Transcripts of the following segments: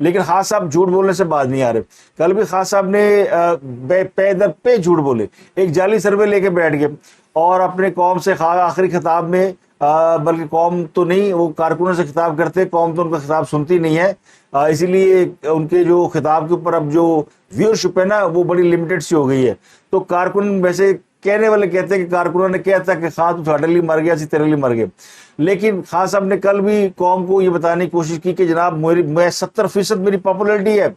لیکن خان صاحب جھوٹ بولنے سے باز نہیں آ رہے. کل بھی خان صاحب نے پے در پہ جھوٹ بولے, ایک جعلی سروے لے کے بیٹھ گئے اور اپنے قوم سے آخری خطاب میں, بلکہ قوم تو نہیں, وہ کارکنوں سے خطاب کرتے, قوم تو ان کا خطاب سنتی نہیں ہے, اسی لیے ان کے جو خطاب کے اوپر اب جو ویورشپ ہے نا وہ بڑی لمیٹڈ سی ہو گئی ہے. تو کارکن ویسے کہنے والے کہتے ہیں کہ کارکنوں نے کہا تھا کہ خان تو تھوڑے لیے مر گیا, اسی تیرے لیے مر گئے. لیکن خان صاحب نے کل بھی قوم کو یہ بتانے کی کوشش کی کہ جناب میں 70% میری پاپولرٹی ہے.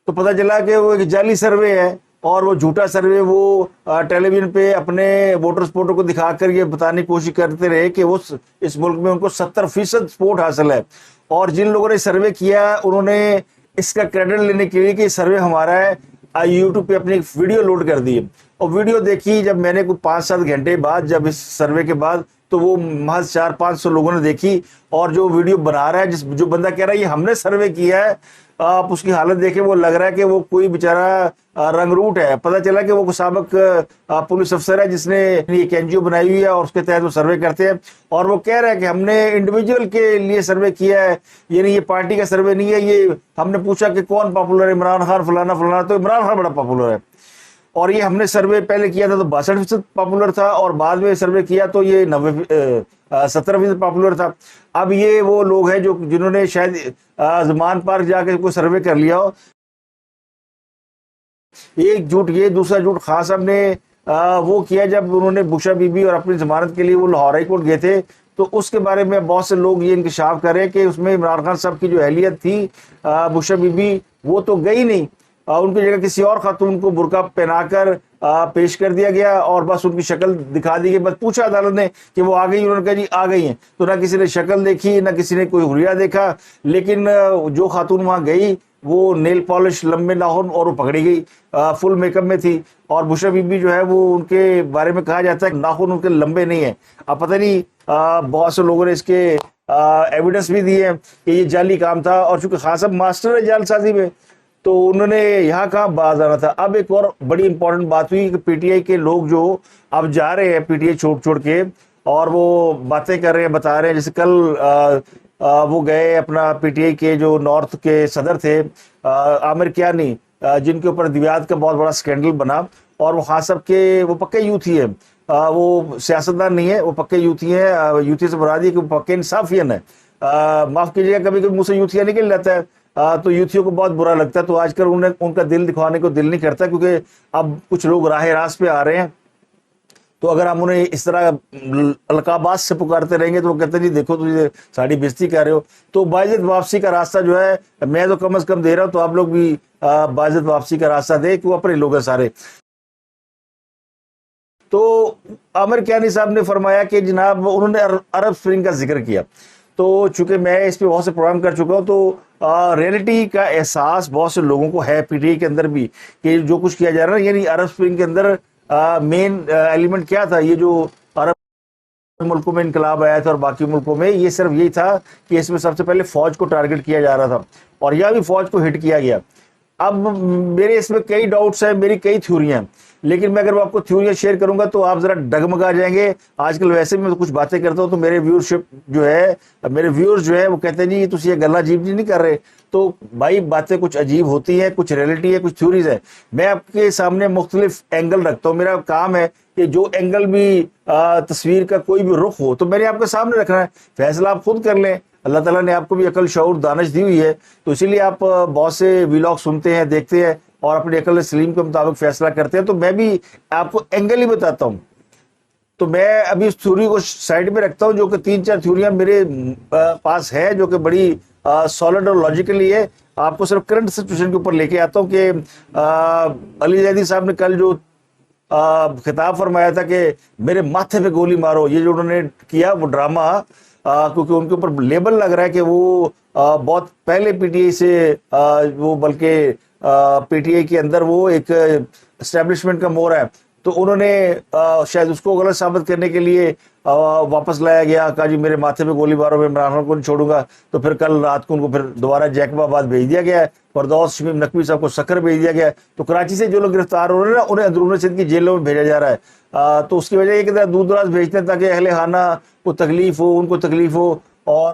تو پتہ چلا کہ وہ ایک جعلی سروے ہے اور وہ جھوٹا سروے وہ ٹیلی ویژن پہ اپنے ووٹر سپورٹوں کو دکھا کر یہ بتانے کی کوشش کرتے رہے کہ وہ اس ملک میں ان کو 70% سپورٹ حاصل ہے. اور جن لوگوں نے سروے کیا انہوں نے اس کا کریڈٹ لینے کے لیے کہ سروے ہمارا ہے, یوٹیوب پہ اپنی ایک ویڈیو لوڈ کر دی, اور ویڈیو دیکھی جب میں نے کوئی 5-7 گھنٹے بعد, جب اس سروے کے بعد, تو وہ محض 400-500 لوگوں نے دیکھی. اور جو ویڈیو بنا رہا ہے, جو بندہ کہہ رہا ہے یہ ہم نے سروے کیا ہے, آپ اس کی حالت دیکھیں, وہ لگ رہا ہے کہ وہ کوئی بیچارہ رنگ روٹ ہے. پتہ چلا کہ وہ سابق پولیس افسر ہے جس نے ایک NGO بنائی ہوئی ہے اور اس کے تحت وہ سروے کرتے ہیں, اور وہ کہہ رہا ہے کہ ہم نے انڈیویجول کے لیے سروے کیا ہے, یعنی یہ پارٹی کا سروے نہیں ہے. یہ ہم نے پوچھا کہ کون پاپولر ہے, عمران خان فلانا فلانا, تو عمران خان بڑا پاپولر ہے. اور یہ ہم نے سروے پہلے کیا تھا تو 62% پاپولر تھا, اور بعد میں سروے کیا تو یہ 70% پاپولر تھا. اب یہ وہ لوگ ہیں جنہوں نے شاید زمان پارک جا کے کوئی سروے کر لیا ہو. ایک جھوٹ یہ, دوسرا جھوٹ خان صاحب نے وہ کیا جب انہوں نے بشا بی بی اور اپنی ضمانت کے لیے وہ لاہور ہائی کورٹ گئے تھے, تو اس کے بارے میں بہت سے لوگ یہ انکشاف کریں کہ اس میں عمران خان صاحب کی جو اہلیت تھی بشا بی بی وہ تو گئی نہیں, ان کی جگہ کسی اور خاتون کو برقع پہنا کر پیش کر دیا گیا, اور بس ان کی شکل دکھا دی گئی. بس پوچھا عدالت نے کہ وہ آ گئی, انہوں نے کہا جی آ گئی ہیں, تو نہ کسی نے شکل دیکھی نہ کسی نے کوئی حلیہ دیکھا. لیکن جو خاتون وہاں گئی وہ نیل پالش, لمبے ناخن, اور وہ پکڑی گئی, فل میک اپ میں تھی. اور بشا بی بی جو ہے وہ ان کے بارے میں کہا جاتا ہے کہ ناخن ان کے لمبے نہیں ہیں. اب پتہ نہیں, بہت سے لوگوں نے اس کے ایویڈنس بھی دیے ہیں کہ یہ جعلی کام تھا, اور چونکہ خان صاحب ماسٹر ہے جعل سازی میں, تو انہوں نے یہاں کہاں باز آنا تھا. اب ایک اور بڑی امپورٹنٹ بات ہوئی کہ پی ٹی آئی کے لوگ جو اب جا رہے ہیں پی ٹی آئی چھوڑ کے, اور وہ باتیں کر رہے ہیں, بتا رہے ہیں, جیسے کل وہ گئے اپنا پی ٹی آئی کے جو نارتھ کے صدر تھے عامر کیانی, جن کے اوپر دیویات کا بہت بڑا سکینڈل بنا, اور وہ خان صاحب کے وہ پکے یوتھی ہیں, وہ سیاستدان نہیں ہے, وہ پکے یوتھی ہیں. یوتھی سے مراد یہ کہ وہ پکے انصافین ہے, معاف کیجیے گا کبھی کبھی منہ سے یوتھیا نکل جاتا ہے, تو یوتھیوں کو بہت برا لگتا ہے. تو آج کل ان کا دل دکھانے کو دل نہیں کرتا, کیونکہ اب کچھ لوگ راہ راست پہ آ رہے ہیں. تو اگر ہم انہیں اس طرح القابات سے پکارتے رہیں گے تو وہ کہتے ہیں جی دیکھو تجھے ساڑھی بےزتی کر رہے ہو. تو باعزت واپسی کا راستہ جو ہے میں تو کم از کم دے رہا ہوں, تو آپ لوگ بھی باعزت واپسی کا راستہ دیں, کہ وہ اپنے لوگ ہیں سارے. تو عامر کیانی صاحب نے فرمایا کہ جناب انہوں نے عرب سپرنگ کا ذکر کیا. تو چونکہ میں اس پہ بہت سے پروگرام کر چکا ہوں, تو ریئلٹی کا احساس بہت سے لوگوں کو ہے پی ٹی آئی کے اندر بھی, کہ جو کچھ کیا جا رہا ہے, یعنی عرب سپرنگ کے اندر مین ایلیمنٹ کیا تھا. یہ جو عرب ملکوں میں انقلاب آیا تھا اور باقی ملکوں میں, یہ صرف یہی تھا کہ اس میں سب سے پہلے فوج کو ٹارگٹ کیا جا رہا تھا, اور یہاں بھی فوج کو ہٹ کیا گیا. اب میرے اس میں کئی ڈاؤٹس ہیں, میری کئی تھیوریاں ہیں, لیکن میں اگر آپ کو تھیوریاں شیئر کروں گا تو آپ ذرا ڈگمگا جائیں گے. آج کل ویسے بھی میں کچھ باتیں کرتا ہوں تو میرے ویورشپ جو ہے, میرے ویورز جو ہے وہ کہتے ہیں جی تسی یہ گلا عجیب نہیں کر رہے. تو بھائی باتیں کچھ عجیب ہوتی ہیں, کچھ ریئلٹی ہے, کچھ تھیوریز ہے. میں آپ کے سامنے مختلف اینگل رکھتا ہوں. میرا کام ہے کہ جو اینگل بھی تصویر کا کوئی بھی رخ ہو تو میں نے آپ کے سامنے رکھنا ہے, فیصلہ آپ خود کر لیں. اللہ تعالیٰ نے آپ کو بھی عقل, شعور, دانش دی ہوئی ہے, تو اسی لیے آپ بہت سے ویلاگ سنتے ہیں, دیکھتے ہیں, اور اپنی عقل سلیم کے مطابق فیصلہ کرتے ہیں. تو میں بھی آپ کو اینگل ہی بتاتا ہوں. تو میں ابھی اس تھیوری کو سائڈ میں رکھتا ہوں, جو کہ 3-4 تھیوریاں میرے پاس ہے جو کہ بڑی سالڈ اور لاجیکلی ہے. آپ کو صرف کرنٹ سچویشن کے اوپر لے کے آتا ہوں کہ علی زیدی صاحب نے کل جو خطاب فرمایا تھا کہ میرے ماتھے پہ گولی مارو, یہ جو انہوں نے کیا وہ ڈرامہ, کیونکہ ان کے اوپر لیبل لگ رہا ہے کہ وہ بہت پہلے پی ٹی آئی سے وہ, بلکہ پی ٹی آئی کے اندر وہ ایک اسٹیبلشمنٹ کا مور ہے. تو انہوں نے شاید اس کو غلط ثابت کرنے کے لیے واپس لایا گیا, کہا جی میرے ماتھے پہ گولی مارو, میں عمران خان کو نہیں چھوڑوں گا. تو پھر کل رات کو ان کو پھر دوبارہ جیکب آباد بھیج دیا گیا ہے, فردوس شمیم نقوی صاحب کو سکر بھیج دیا گیا ہے. تو کراچی سے جو لوگ گرفتار ہو رہے ہیں نا, انہیں اندرون سندھ کی جیلوں میں بھیجا جا رہا ہے. تو اس کی وجہ یہ کہ دور دراز بھیجتے ہیں تاکہ اہل خانہ کو تکلیف ہو, ان کو تکلیف ہو, اور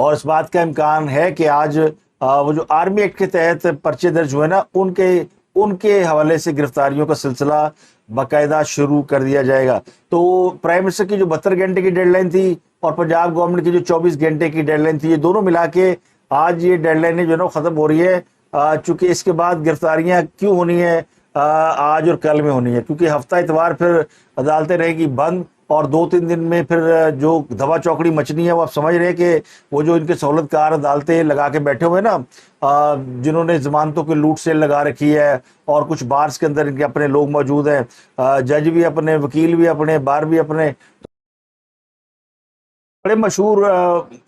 اور اس بات کا امکان ہے کہ آج وہ جو آرمی ایکٹ کے تحت پرچے درج ہوئے نا ان کے حوالے سے گرفتاریوں کا سلسلہ باقاعدہ شروع کر دیا جائے گا. تو پرائم منسٹر کی جو 72 گھنٹے کی ڈیڈ لائن تھی اور پنجاب گورنمنٹ کی جو 24 گھنٹے کی ڈیڈ لائن تھی، یہ دونوں ملا کے آج یہ ڈیڈ لائن جو ہے نا ختم ہو رہی ہے. چونکہ اس کے بعد گرفتاریاں کیوں ہونی ہے آج اور کل میں ہونی ہے، کیونکہ ہفتہ اتوار پھر عدالتیں رہے گی بند، اور 2-3 دن میں پھر جو دھبا چوکڑی مچنی ہے وہ آپ سمجھ رہے ہیں کہ وہ جو ان کے سہولت کار عدالتیں لگا کے بیٹھے ہوئے نا، جنہوں نے ضمانتوں کی لوٹ سیل لگا رکھی ہے، اور کچھ بارز کے اندر ان کے اپنے لوگ موجود ہیں، جج بھی اپنے، وکیل بھی اپنے، بار بھی اپنے، بڑے مشہور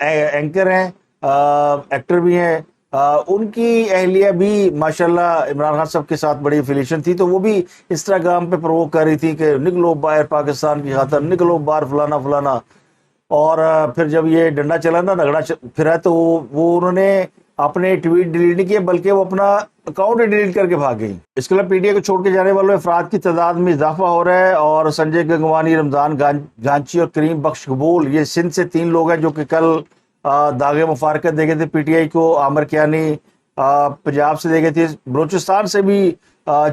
اینکر ہیں، ایکٹر بھی ہیں. ان کی اہلیہ بھی ماشاءاللہ عمران خان صاحب کے ساتھ بڑی افیلیشن تھی، تو وہ بھی انسٹاگرام پہ پرووک کر رہی تھی کہ نکلو باہر پاکستان کی خاطر، نکلو باہر فلانا فلانا. اور پھر جب یہ ڈنڈا چلا نا، رگڑا پھرا، تو وہ انہوں نے اپنے ٹویٹ ڈیلیٹ نہیں کیے بلکہ وہ اپنا اکاؤنٹ ڈیلیٹ کر کے بھاگ گئی. اس کے علاوہ پی ٹی آئی کو چھوڑ کے جانے والے افراد کی تعداد میں اضافہ ہو رہا ہے، اور سنجے گنگوانی، رمضان گانچی اور کریم بخش قبول، یہ سندھ سے 3 لوگ ہیں جو کہ کل داغ مفارقت دے گئے تھے پی ٹی آئی کو. عامر کیانی پنجاب سے دے گئے تھے. بلوچستان سے بھی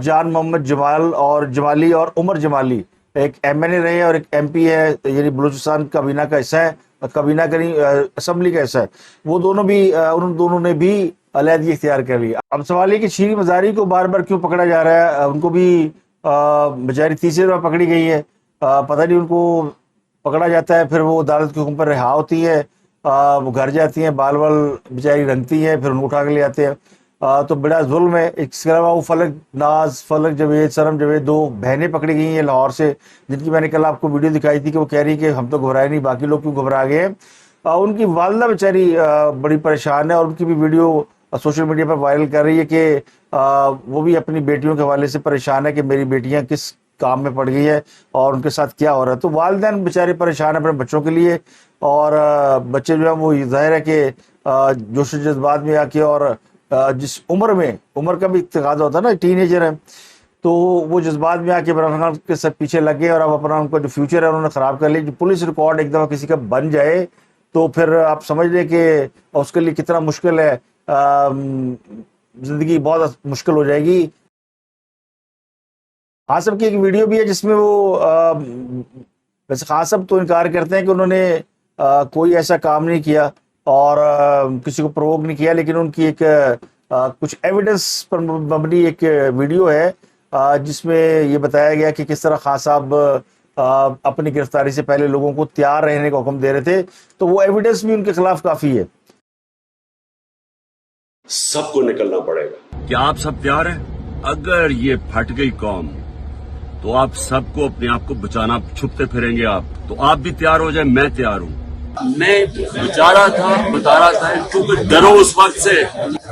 جان محمد جمال اور جمالی اور عمر جمالی، ایک ایم این اے رہے اور ایک ایم پی ہے، یعنی بلوچستان کابینہ کا حصہ ہے، کابینہ کا نہیں، اسمبلی کا حصہ ہے. وہ دونوں بھی، ان دونوں نے بھی علیحدگی اختیار کر لی. اب سوال یہ کہ شیریں مزاری کو بار بار کیوں پکڑا جا رہا ہے؟ ان کو بھی بیچاری تیسری دفعہ پکڑی گئی ہے. پتہ نہیں ان کو پکڑا جاتا ہے، پھر وہ عدالت کے حکم پر رہا ہوتی ہے، وہ گھر جاتی ہیں، بال بال بیچاری رنگتی ہیں، پھر ان کو اٹھا کے لے آتے ہیں. تو بڑا ظلم ہے. اس کے علاوہ وہ فلک ناز، فلک جاوید، سرم جاوید، 2 بہنیں پکڑی گئی ہیں لاہور سے، جن کی میں نے کل آپ کو ویڈیو دکھائی تھی کہ وہ کہہ رہی کہ ہم تو گھبرائے نہیں، باقی لوگ کیوں گھبرا گئے ہیں. ان کی والدہ بیچاری بڑی پریشان ہے، اور ان کی بھی ویڈیو سوشل میڈیا پر وائرل کر رہی ہے کہ وہ بھی اپنی بیٹیوں کے حوالے سے پریشان ہے کہ میری بیٹیاں کس کام میں پڑ گئی ہے اور ان کے ساتھ کیا ہو رہا ہے. تو والدین بیچارے پریشان ہیں اپنے بچوں کے لیے، اور بچے جو ہیں وہ ظاہر ہے کہ جوش و جذبات میں آ کے، اور جس عمر کا بھی تقاضا ہوتا ہے نا، ٹین ایجر ہے، تو وہ جذبات میں آ کے عمران خان کے سب پیچھے لگ گئے، اور اب اپنا ان کا جو فیوچر ہے انہوں نے خراب کر لیا. جو پولیس ریکارڈ ایک دفعہ کسی کا بن جائے تو پھر آپ سمجھ لیں کہ اس کے لیے کتنا مشکل ہے، زندگی بہت مشکل ہو جائے گی. خان صاحب کی ایک ویڈیو بھی ہے جس میں وہ ویسے خان صاحب تو انکار کرتے ہیں کہ انہوں نے کوئی ایسا کام نہیں کیا اور کسی کو پرووک نہیں کیا، لیکن ان کی ایک کچھ ایویڈنس پر مبنی ایک ویڈیو ہے جس میں یہ بتایا گیا کہ کس طرح خان صاحب اپنی گرفتاری سے پہلے لوگوں کو تیار رہنے کا حکم دے رہے تھے. تو وہ ایویڈنس بھی ان کے خلاف کافی ہے. سب کو نکلنا پڑے گا. کیا آپ سب تیار ہیں؟ اگر یہ پھٹ گئی قوم تو آپ سب کو اپنے آپ کو بچانا، چھپتے پھریں گے آپ، تو آپ بھی تیار ہو جائیں، میں تیار ہوں. میں بتا رہا تھا کیونکہ ڈرو اس وقت سے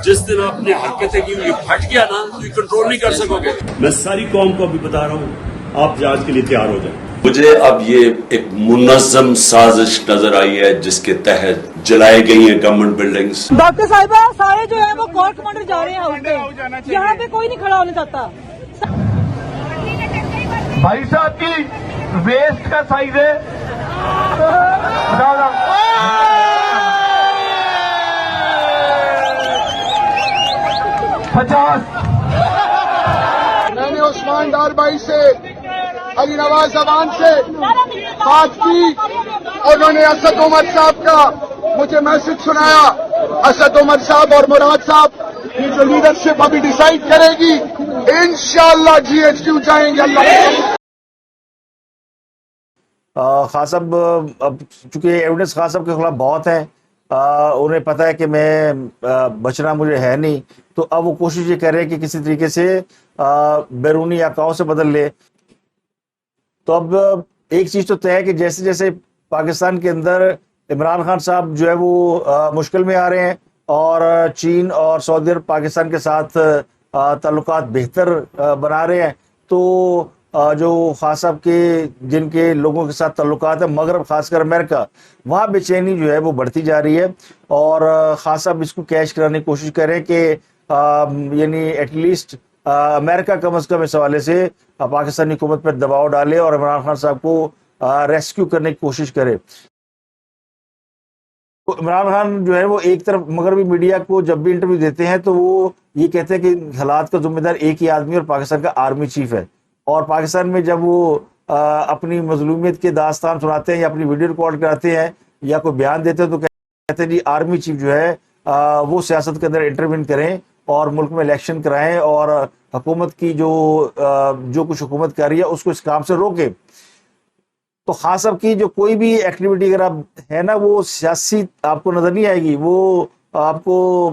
جس دن اپنے حرکتیں کی یہ پھٹ گیا نا تو یہ کنٹرول نہیں کر سکو گے. میں ساری قوم کو ابھی بتا رہا ہوں، آپ جہاز کے لیے تیار ہو جائیں. مجھے اب یہ ایک منظم سازش نظر آئی ہے جس کے تحت جلائی گئی ہیں گورنمنٹ بلڈنگز. ڈاکٹر صاحبہ سارے جو ہے وہ کورٹ کمانڈر جا رہے ہیں ہاؤس میں، یہاں پہ کوئی نہیں کھڑا ہونے چاہتا. بھائی صاحب کی ویسٹ کا سائز ہے 50. میں نے عثمان ڈار بھائی سے، علی نواز زبان سے بات کی، انہوں نے اسد عمر صاحب کا مجھے میسج سنایا. اسد عمر صاحب اور مراد صاحب یہ جو لیڈرشپ ابھی ڈیسائیڈ کرے گی، انشاءاللہ جی ایچ کیو جائیں گے. اللہ خان صاحب اب چونکہ ایویڈنس خان صاحب کے خلاف بہت ہیں، انہیں پتہ ہے کہ میں بچنا مجھے ہے نہیں، تو اب وہ کوشش یہ کر رہے ہیں کہ کسی طریقے سے بیرونی علاقوں سے بدل لے. تو اب ایک چیز تو طے ہے کہ جیسے جیسے پاکستان کے اندر عمران خان صاحب جو ہے وہ مشکل میں آ رہے ہیں، اور چین اور سعودی عرب پاکستان کے ساتھ تعلقات بہتر بنا رہے ہیں، تو جو خان صاحب کے جن کے لوگوں کے ساتھ تعلقات ہیں مغرب، خاص کر امریکہ، وہاں بے چینی جو ہے وہ بڑھتی جا رہی ہے. اور خان صاحب اس کو کیش کرانے کی کوشش کریں کہ یعنی ایٹ لیسٹ امریکہ کم از کم اس حوالے سے پاکستانی حکومت پر دباؤ ڈالے اور عمران خان صاحب کو ریسکیو کرنے کی کوشش کرے. عمران خان جو ہے وہ ایک طرف مغربی میڈیا کو جب بھی انٹرویو دیتے ہیں تو وہ یہ کہتے ہیں کہ حالات کا ذمہ دار ایک ہی آدمی اور پاکستان کا آرمی چیف ہے، اور پاکستان میں جب وہ اپنی مظلومیت کے داستان سناتے ہیں یا اپنی ویڈیو ریکارڈ کراتے ہیں یا کوئی بیان دیتے ہیں تو کہتے ہیں جی آرمی چیف جو ہے وہ سیاست کے اندر انٹروین کریں اور ملک میں الیکشن کرائیں اور حکومت کی جو کچھ حکومت کر رہی ہے اس کو اس کام سے روکے۔ تو خان صاحب کی جو کوئی بھی ایکٹیویٹی اگر آپ ہے نا وہ سیاسی آپ کو نظر نہیں آئے گی، وہ آپ کو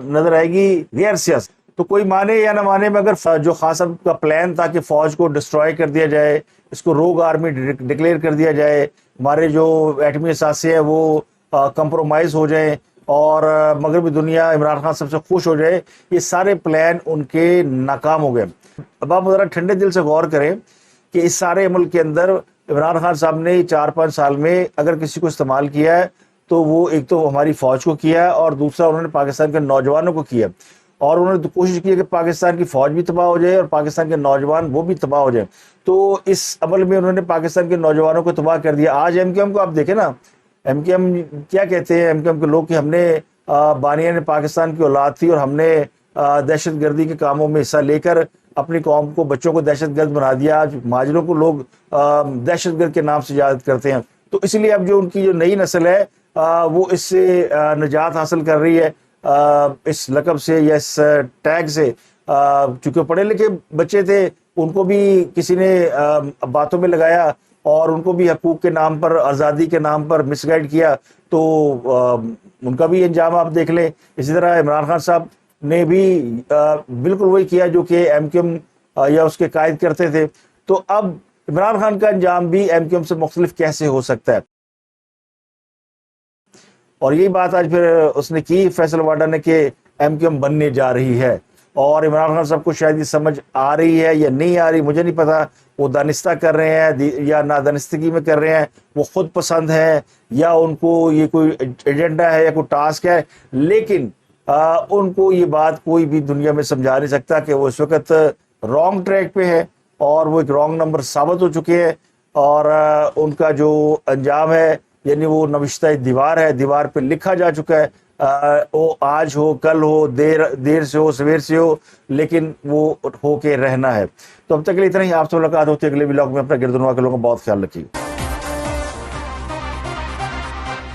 نظر آئے گی غیر سیاسی۔ تو کوئی مانے یا نہ مانے مگر جو خان صاحب کا پلان تھا کہ فوج کو ڈسٹروائے کر دیا جائے، اس کو روگ آرمی ڈکلیئر کر دیا جائے، ہمارے جو ایٹمی اثاثے ہیں وہ کمپرومائز ہو جائیں اور مغربی دنیا عمران خان صاحب سے خوش ہو جائے، یہ سارے پلان ان کے ناکام ہو گئے۔ اب آپ ذرا ٹھنڈے دل سے غور کریں کہ اس سارے عمل کے اندر عمران خان صاحب نے 4-5 سال میں اگر کسی کو استعمال کیا ہے تو وہ ایک تو ہماری فوج کو کیا ہے اور دوسرا انہوں نے پاکستان کے نوجوانوں کو کیا، اور انہوں نے کوشش کی کہ پاکستان کی فوج بھی تباہ ہو جائے اور پاکستان کے نوجوان وہ بھی تباہ ہو جائیں۔ تو اس عمل میں انہوں نے پاکستان کے نوجوانوں کو تباہ کر دیا۔ آج ایم کیو ایم کو آپ دیکھیں نا، ایم کیو ایم کیا کہتے ہیں، ایم کیو ایم کے لوگ کہ ہم نے بانیان پاکستان کی اولاد تھی اور ہم نے دہشت گردی کے کاموں میں حصہ لے کر اپنی قوم کو بچوں کو دہشت گرد بنا دیا۔ آج مہاجروں کو لوگ دہشت گرد کے نام سے یاد کرتے ہیں۔ تو اس لیے اب جو ان کی جو نئی نسل ہے وہ اس سے نجات حاصل کر رہی ہے، اس لقب سے یا اس ٹیگ سے، چونکہ پڑھے لکھے بچے تھے ان کو بھی کسی نے باتوں میں لگایا اور ان کو بھی حقوق کے نام پر، آزادی کے نام پر مس گائیڈ کیا، تو ان کا بھی انجام آپ دیکھ لیں۔ اسی طرح عمران خان صاحب نے بھی بالکل وہی کیا جو کہ ایم کیو ایم یا اس کے قائد کرتے تھے۔ تو اب عمران خان کا انجام بھی ایم کیو ایم سے مختلف کیسے ہو سکتا ہے؟ اور یہی بات آج پھر اس نے کی فیصل واڈا نے کہ ایم کیو ایم بننے جا رہی ہے، اور عمران خان صاحب کو شاید یہ سمجھ آ رہی ہے یا نہیں آ رہی مجھے نہیں پتا، وہ دانستہ کر رہے ہیں یا نادانستگی میں کر رہے ہیں، وہ خود پسند ہے یا ان کو یہ کوئی ایجنڈا ہے یا کوئی ٹاسک ہے، لیکن ان کو یہ بات کوئی بھی دنیا میں سمجھا نہیں سکتا کہ وہ اس وقت رانگ ٹریک پہ ہے اور وہ ایک رانگ نمبر ثابت ہو چکے ہیں، اور ان کا جو انجام ہے یعنی وہ نوشتہ دیوار ہے، دیوار پہ لکھا جا چکا ہے، وہ آج ہو کل ہو دیر سے ہو سویر سے ہو، لیکن وہ ہو کے رہنا ہے۔ تو اب تک کے لیے اتنا ہی، آپ سے ملاقات ہوتی ہے اگلے ولاگ میں۔ اپنا گردنوا کے لوگوں کا بہت خیال رکھیے۔